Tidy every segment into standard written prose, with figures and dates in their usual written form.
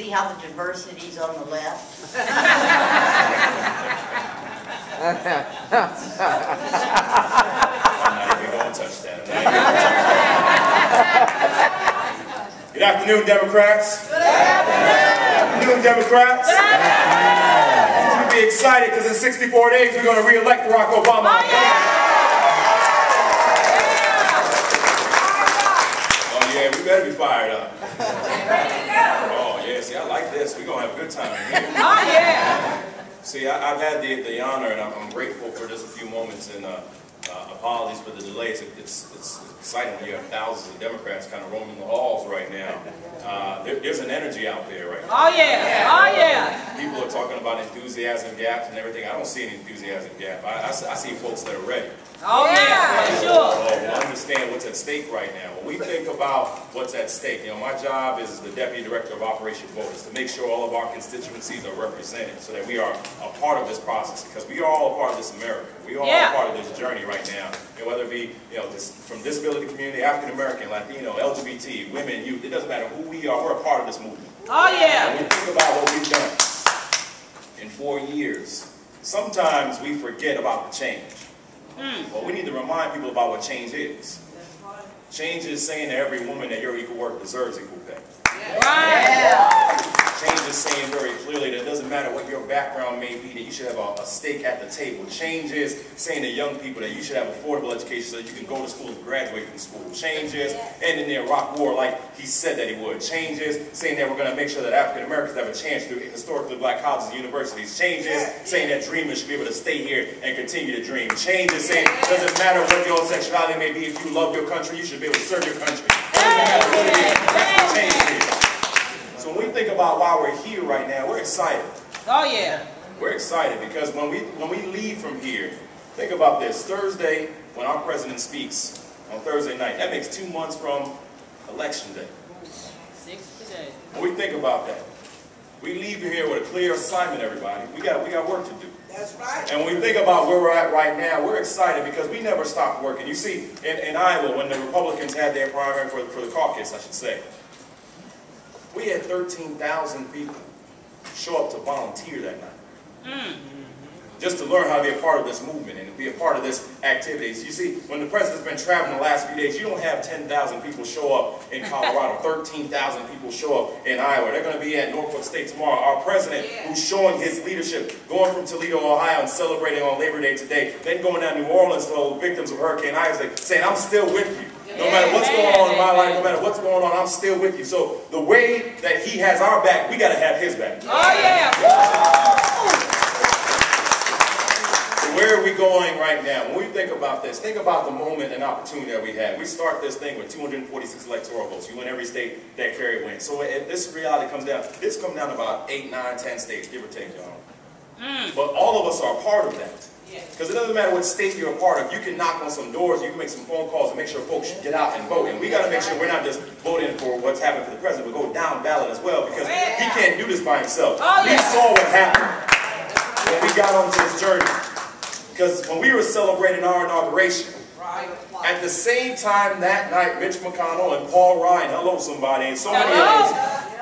see how the diversity's on the left? No, we don't touch that. Good afternoon, Democrats. Good afternoon, Democrats. Good afternoon. You should be excited because in 64 days we're going to re-elect Barack Obama. Oh, yeah. Oh yeah, we better be fired up. Oh yeah, see, I like this. We're going to have a good time in here. Oh, yeah. See, I've had the honor, and I'm grateful for just a few moments, and apologies for the delay. It's exciting when you have thousands of Democrats kind of roaming the halls right now. There's an energy out there right now. Oh, yeah. Oh, yeah. People are talking about enthusiasm gaps and everything. I don't see any enthusiasm gap. I see folks that are ready. Oh, yeah, for sure. So understand what's at stake right now. When we think about what's at stake, you know, my job is the Deputy Director of Operation Voters to make sure all of our constituencies are represented so that we are a part of this process, because we are all a part of this America. We are all a part of this journey right now. And whether it be, you know, from disability community, African American, Latino, LGBT, women, youth, it doesn't matter who we are, we're a part of this movement. Oh, yeah. When we think about what we've done in 4 years, sometimes we forget about the change. But we need to remind people about what change is. Change is saying to every woman that your equal work deserves equal pay. Right. Change is saying very clearly that it doesn't matter what your background may be, that you should have a stake at the table. Change is saying to young people that you should have affordable education so that you can go to school and graduate from school. Change is ending the Iraq War like he said that he would. Change is saying that we're going to make sure that African Americans have a chance through historically black colleges and universities. Change is saying that dreamers should be able to stay here and continue to dream. Change is saying it doesn't matter what your sexuality may be, if you love your country, you should be able to serve your country. That's what change is. So when we think about why we're here right now, we're excited. Oh, yeah. We're excited because when we leave from here, think about this. Thursday, when our president speaks on Thursday night, that makes 2 months from Election Day. 60 days. When we think about that, we leave here with a clear assignment, everybody. We got work to do. That's right. And when we think about where we're at right now, we're excited because we never stopped working. You see, in Iowa, when the Republicans had their primary for the caucus, I should say, we had 13,000 people show up to volunteer that night. Just to learn how to be a part of this movement and to be a part of this activities. You see, when the president's been traveling the last few days, you don't have 10,000 people show up in Colorado, 13,000 people show up in Iowa. They're going to be at Norfolk State tomorrow. Our president, who's showing his leadership, going from Toledo, Ohio, and celebrating on Labor Day today, then going down to New Orleans to the victims of Hurricane Isaac, saying, I'm still with you. No matter what's going on in my life, no matter what's going on, I'm still with you. So the way that he has our back, we got to have his back. Oh, yeah. So where are we going right now? When we think about this, think about the moment and opportunity that we had. We start this thing with 246 electoral votes. You win every state that Kerry wins. So if this reality comes down, this comes down to about 8, 9, 10 states, give or take, y'all. But all of us are a part of that. Because it doesn't matter what state you're a part of. You can knock on some doors, you can make some phone calls and make sure folks should get out and vote. And we got to make sure we're not just voting for what's happening for the president, but go down ballot as well, because he can't do this by himself. We saw what happened when we got onto this journey. Because when we were celebrating our inauguration, at the same time that night, Mitch McConnell and Paul Ryan, hello somebody, and so many others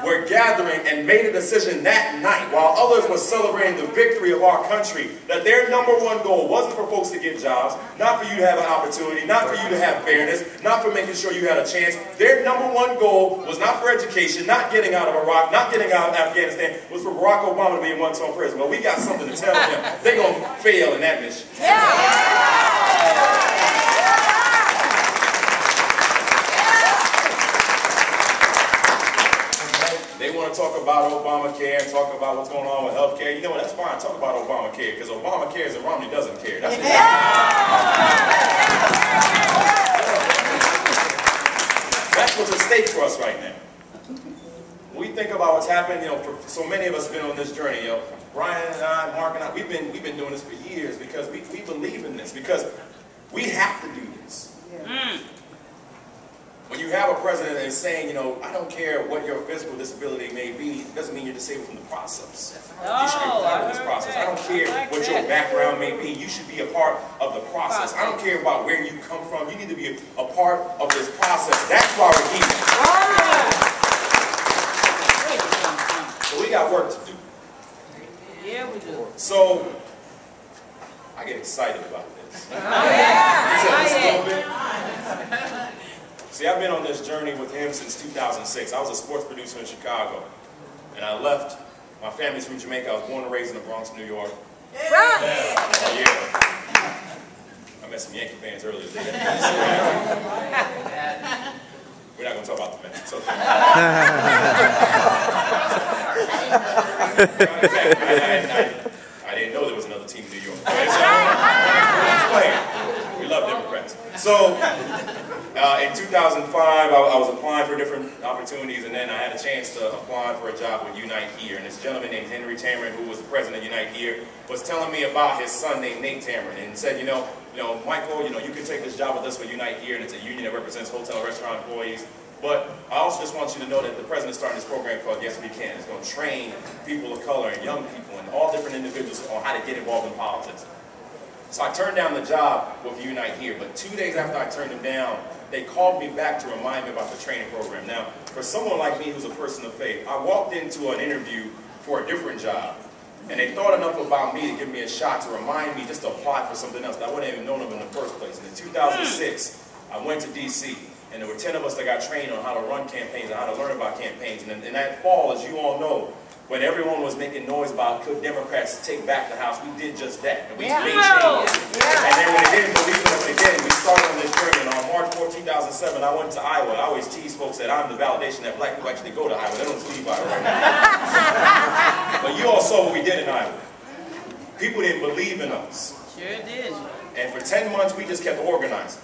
were gathering and made a decision that night while others were celebrating the victory of our country, that their #1 goal wasn't for folks to get jobs, not for you to have an opportunity, not for you to have fairness, not for making sure you had a chance. Their #1 goal was not for education, not getting out of Iraq, not getting out of Afghanistan. It was for Barack Obama to be a one-term president. Well, we got something to tell them. They're going to fail in that mission. They want to talk about Obamacare and talk about what's going on with health care. You know what? That's fine. Talk about Obamacare, because Obama cares and Romney doesn't care. That's what's at stake for us right now. When we think about what's happened, you know, for so many of us have been on this journey. You know, Brian and I, Mark and I, we've been doing this for years because we believe in this, because we have to do this. When you have a president that is saying, you know, I don't care what your physical disability may be, it doesn't mean you're disabled from the process. You should be a part of this process. I don't care what your background may be, you should be a part of the process. I don't care about where you come from, you need to be a part of this process. That's why we're here. we got work to do. Yeah, we do. So, I get excited about this. Oh, yeah. Just a Oh, little bit. See, I've been on this journey with him since 2006. I was a sports producer in Chicago. And I left. My family's from Jamaica. I was born and raised in the Bronx, New York. Yeah. Oh, yeah. I met some Yankee fans earlier today. We're not going to talk about the Mets. It's okay. I didn't know there was another team in New York. We love Democrats. So, in 2005, I was applying for different opportunities, and then I had a chance to apply for a job with Unite Here. And this gentleman named Henry Tamron, who was the president of Unite Here, was telling me about his son named Nate Tamron, and said, you know, Michael, you can take this job with us with Unite Here, and it's a union that represents hotel and restaurant employees. But I also just want you to know that the president's starting this program called Yes We Can. It's going to train people of color and young people and all different individuals on how to get involved in politics. So I turned down the job with Unite Here, but 2 days after I turned them down, they called me back to remind me about the training program. Now, for someone like me who's a person of faith, I walked into an interview for a different job, and they thought enough about me to give me a shot to remind me just to apply for something else that I wouldn't even known of in the first place. And in 2006, I went to D.C., and there were 10 of us that got trained on how to run campaigns and how to learn about campaigns. And in that fall, as you all know, when everyone was making noise about could Democrats take back the House, we did just that. And we made changes. And then when they didn't believe in us again, we started on this journey. And on March 4, 2007, I went to Iowa. I always tease folks that I'm the validation that black people actually go to Iowa. They don't leave Iowa right now. But you all saw what we did in Iowa. People didn't believe in us. Sure did. And for 10 months, we just kept organizing.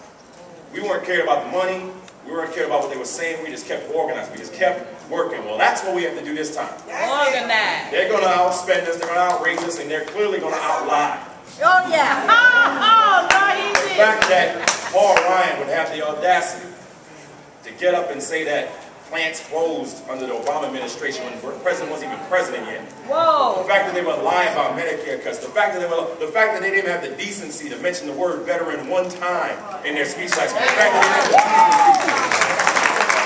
We weren't cared about the money. We weren't cared about what they were saying. We just kept organizing. We just kept working. Well, that's what we have to do this time. Organize. They're going to outspend us. They're going to outrage us. And they're clearly going to outlie. Oh, yeah. Oh, no, he The did. fact that Paul Ryan would have the audacity to get up and say that plants closed under the Obama administration when the president wasn't even president yet. Whoa. The fact that they were lying about Medicare cuts. The fact that they didn't even have the decency to mention the word veteran one time in their speech last week. The fact that they didn't have the decency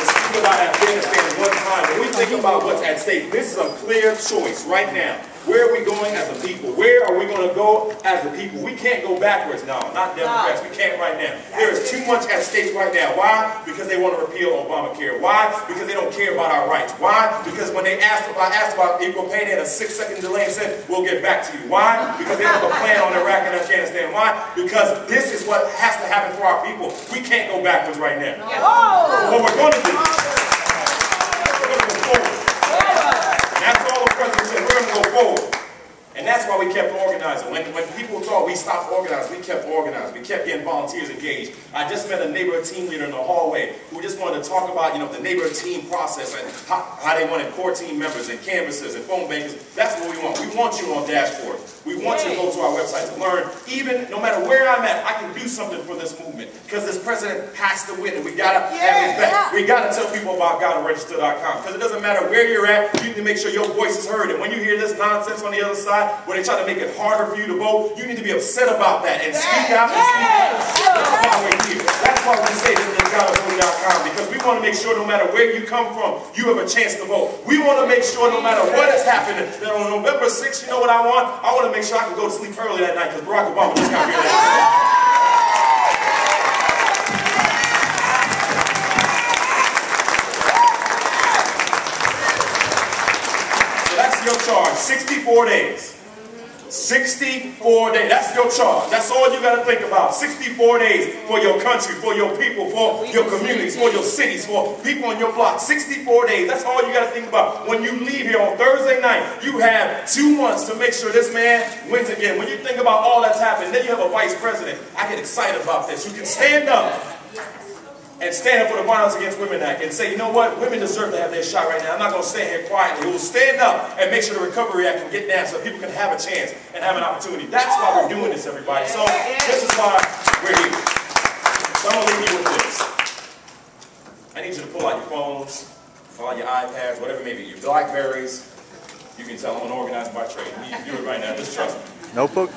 to speak about Afghanistan one time. When we think about what's at stake, this is a clear choice right now. Where are we going as a people? Where are we going to go as a people? We can't go backwards now. Not Democrats. We can't right now. There is too much at stake right now. Why? Because they want to repeal Obamacare. Why? Because they don't care about our rights. Why? Because when they asked about equal pay, they had a 6-second delay and said, we'll get back to you. Why? Because they have a plan on Iraq and Afghanistan. Why? Because this is what has to happen for our people. We can't go backwards right now. What we're going to do, we're going to go forward. And that's all the president said, we're going to go forward. And that's why we kept organizing. When people thought we stopped organizing, we kept organizing. We kept getting volunteers engaged. I just met a neighborhood team leader in the hallway who just wanted to talk about, the neighborhood team process and how they wanted core team members and canvassers and phone bankers. That's what we want. We want you on Dashboard. We want you to go to our website to learn. Even no matter where I'm at, I can do something for this movement because this president has to win, and we gotta have his back. We gotta tell people about GottaRegister.com because it doesn't matter where you're at. You need to make sure your voice is heard. And when you hear this nonsense on the other side, where they try to make it harder for you to vote, you need to be upset about that and speak out and speak out. That's why we're here. That's why we say this is GottaVote.com, because we want to make sure no matter where you come from, you have a chance to vote. We want to make sure no matter what is happening, that on November 6th, you know what I want? I want to make sure I can go to sleep early that night because Barack Obama just got here that night. Your charge, 64 days. 64 days. That's your charge. That's all you got to think about. 64 days for your country, for your people, for your communities, for your cities, for people on your block. 64 days. That's all you got to think about. When you leave here on Thursday night, you have 2 months to make sure this man wins again. When you think about all that's happened, then you have a vice president. I get excited about this. You can stand up and stand up for the Violence Against Women Act and say, you know what, women deserve to have their shot right now. I'm not going to stand here quietly. We'll stand up and make sure the Recovery Act can get down so people can have a chance and have an opportunity. That's why we're doing this, everybody. So this is why we're here. So I'm going to leave you with this. I need you to pull out your phones, pull out your iPads, whatever it may be, your Blackberries. You can tell I'm unorganized by trade. You can do it right now. Just trust me. Notebook.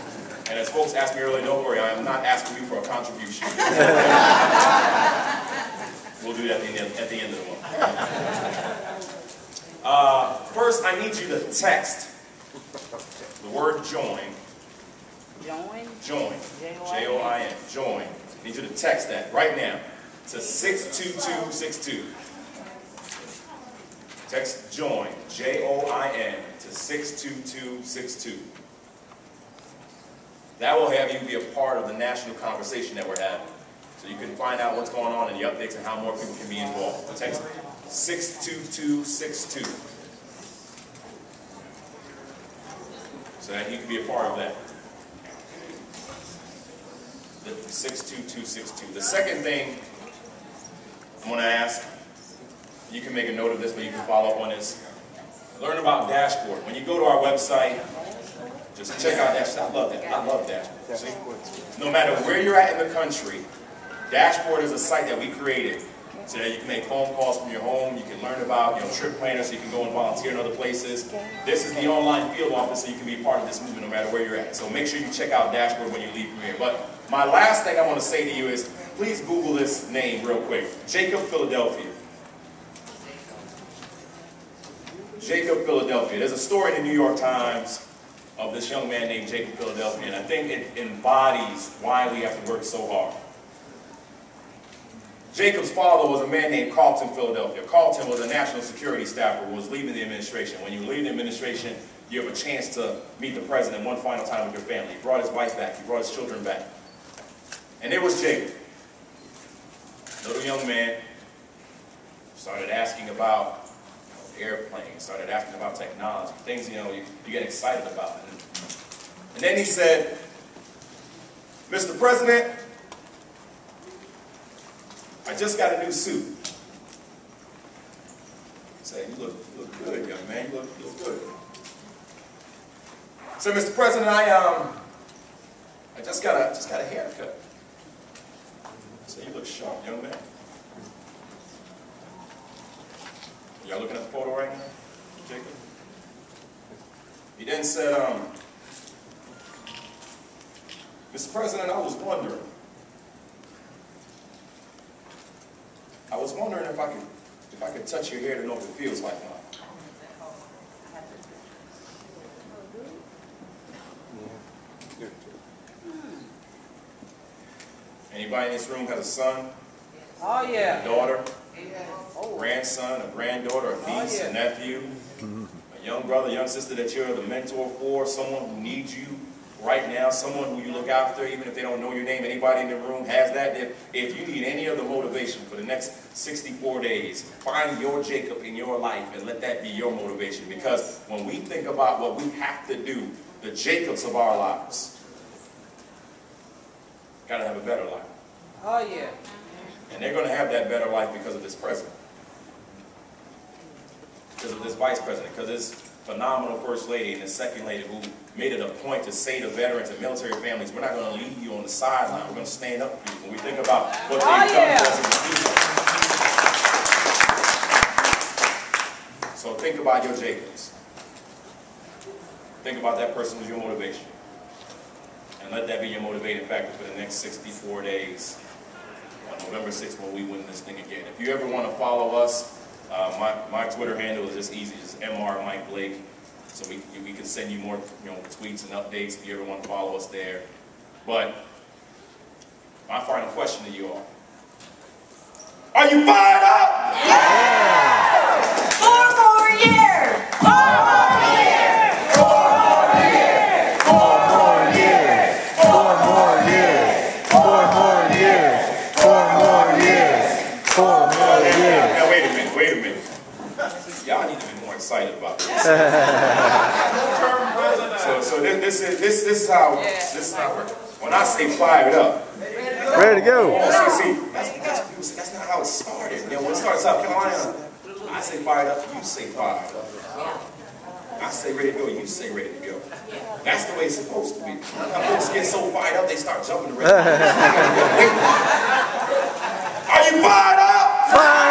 And as folks asked me earlier, don't worry, I am not asking you for a contribution. We'll do that at the end of the month. First, I need you to text the word join. Join. Join. J-O-I-N. Join. I need you to text that right now to 62262. Text join, J-O-I-N, to 62262. That will have you be a part of the national conversation that we're having. So you can find out what's going on and the updates and how more people can be involved. Text 62262. So that you can be a part of that. 62262. The second thing I'm going to ask, you can make a note of this, but you can follow up on this. Learn about Dashboard. When you go to our website, just check out Dashboard. I love that. I love Dashboard. See? No matter where you're at in the country, Dashboard is a site that we created so that you can make phone calls from your home. You can learn about trip planners, so you can go and volunteer in other places. This is the online field office, so you can be part of this movement no matter where you're at. So make sure you check out Dashboard when you leave from here. But my last thing I want to say to you is, please Google this name real quick. Jacob, Philadelphia. Jacob, Philadelphia. There's a story in the New York Times of this young man named Jacob, Philadelphia, and I think it embodies why we have to work so hard. Jacob's father was a man named Caucus in Philadelphia. Caucus was a national security staffer who was leaving the administration. When you leave the administration, you have a chance to meet the president one final time with your family. He brought his wife back. He brought his children back. And there was Jacob, little young man, started asking about airplanes, started asking about technology, things you get excited about. And then he said, "Mr. President, I just got a new suit." I said, "You look good, young man. You look good." I said, "Mr. President, I just got a haircut." I said, "You look sharp, young man." Y'all looking at the photo right now, Jacob? He then said, "Mr. President, I was wondering if I could touch your hair to know if it feels like mine." Anybody in this room has a son? Oh, yeah. A daughter? A grandson, a granddaughter, a niece, a nephew, a young brother, young sister that you're the mentor for, someone who needs you right now, someone who you look after, even if they don't know your name. Anybody in the room has that. If you need any other motivation for the next 64 days, find your Jacob in your life and let that be your motivation. Because when we think about what we have to do, the Jacobs of our lives got to have a better life. Oh, yeah. And they're going to have that better life because of this president, because of this vice president, because this phenomenal first lady and the second lady who made it a point to say to veterans and military families, we're not going to leave you on the sideline. We're going to stand up for you. When we think about what they've done for us as a people. So think about your Jacobs. Think about that person who's your motivation. And let that be your motivating factor for the next 64 days. On November 6th when we win this thing again. If you ever want to follow us, my Twitter handle is just easy, just Mr. Mike Blake. So we can send you more tweets and updates if you ever want to follow us there. But my final question to you all: are you fired up? Yeah! 4 more years! 4 more years! 4 more years! 4 more years! 4 more years! 4 more years! 4 more years! 4 more years! Now wait a minute. Y'all need to be more excited about this. So this is how it works. When I say fired up, Ready to go. see, that's not how it started. When it started South Carolina, I say fired up, you say fired up. I say ready to go, you say ready to go. That's the way it's supposed to be. Now folks get so fired up, they start jumping around. Are you fired up? Fire